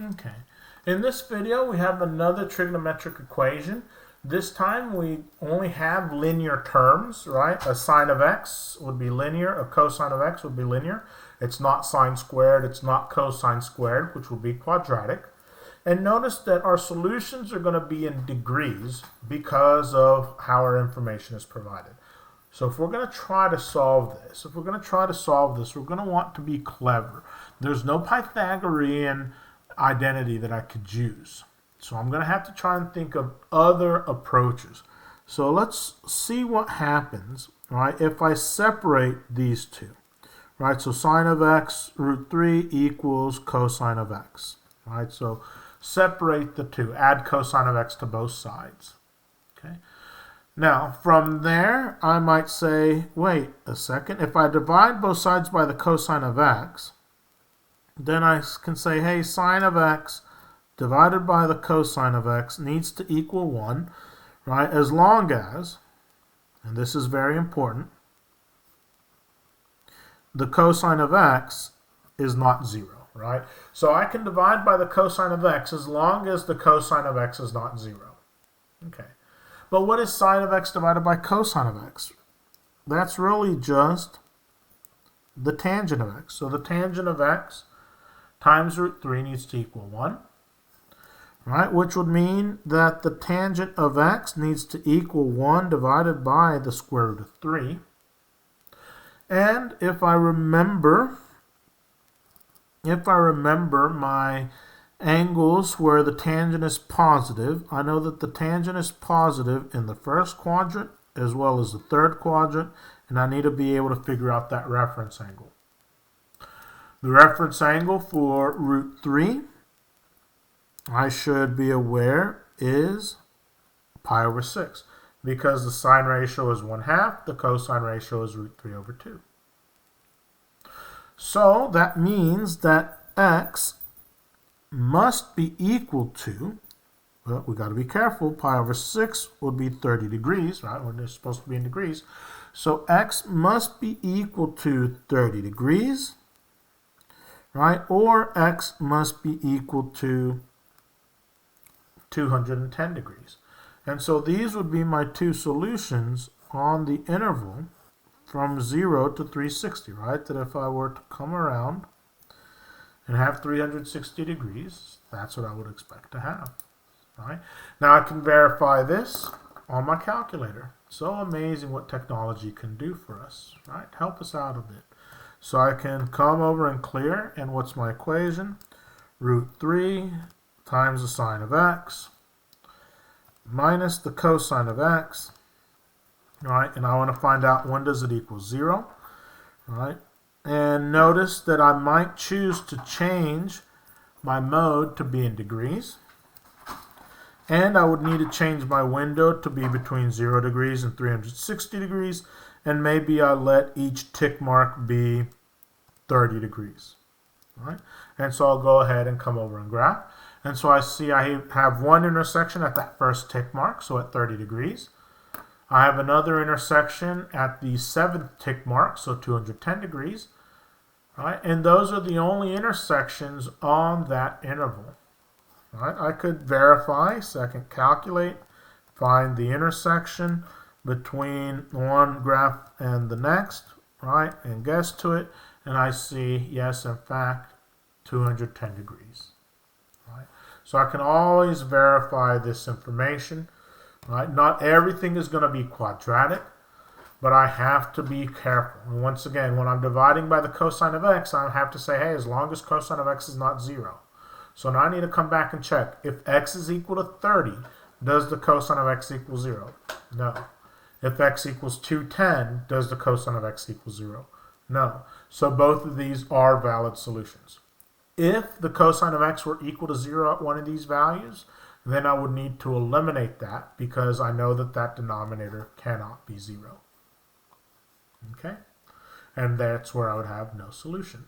Okay. In this video, we have another trigonometric equation. This time we only have linear terms, right? A sine of x would be linear, a cosine of x would be linear. It's not sine squared, it's not cosine squared, which will be quadratic. And notice that our solutions are going to be in degrees because of how our information is provided. So if we're going to try to solve this, we're going to want to be clever. There's no Pythagorean identity that I could use. So I'm going to have to try and think of other approaches. So let's see what happens, right, if I separate these two. Right, so sine of x root 3 equals cosine of x. Right, so separate the two. Add cosine of x to both sides. Okay. Now, from there, I might say, wait a second. If I divide both sides by the cosine of x, then I can say, hey, sine of x divided by the cosine of x needs to equal 1, right? As long as, and this is very important, the cosine of x is not 0, right? So I can divide by the cosine of x as long as the cosine of x is not 0. Okay. But what is sine of x divided by cosine of x? That's really just the tangent of x. So the tangent of x times root 3 needs to equal 1, right? Which would mean that the tangent of x needs to equal 1 divided by the square root of 3. And if I remember my angles where the tangent is positive, I know that the tangent is positive in the first quadrant as well as the third quadrant, and I need to be able to figure out that reference angle. The reference angle for root 3, I should be aware, is pi over 6, because the sine ratio is 1/2, the cosine ratio is root 3 over 2. So that means that x must be equal to, well, we got to be careful, pi over 6 would be 30 degrees, right, when they're supposed to be in degrees. So x must be equal to 30 degrees, right, or x must be equal to 210 degrees. And so these would be my two solutions on the interval from 0 to 360, right, that if I were to come around and have 360 degrees, that's what I would expect to have. Right? Now I can verify this on my calculator. So amazing what technology can do for us. Right? Help us out a bit. So I can come over and clear, and what's my equation? Root 3 times the sine of x minus the cosine of x. Right? And I want to find out when does it equal 0. Right? And notice that I might choose to change my mode to be in degrees. And I would need to change my window to be between 0 degrees and 360 degrees. And maybe I'll let each tick mark be 30 degrees. Right? And so I'll go ahead and come over and graph. And so I see I have one intersection at that first tick mark, so at 30 degrees. I have another intersection at the 7th tick mark, so 210 degrees. Right? And those are the only intersections on that interval. Right? I could verify, so I can calculate, find the intersection between one graph and the next, right, and guess to it, and I see, yes, in fact, 210 degrees. Right? So I can always verify this information. Right? Not everything is going to be quadratic, but I have to be careful. And once again, when I'm dividing by the cosine of x, I have to say, hey, as long as cosine of x is not 0. So now I need to come back and check. If x is equal to 30, does the cosine of x equal 0? No. If x equals 210, does the cosine of x equal 0? No. So both of these are valid solutions. If the cosine of x were equal to 0 at one of these values, then I would need to eliminate that because I know that that denominator cannot be 0. Okay? And that's where I would have no solution.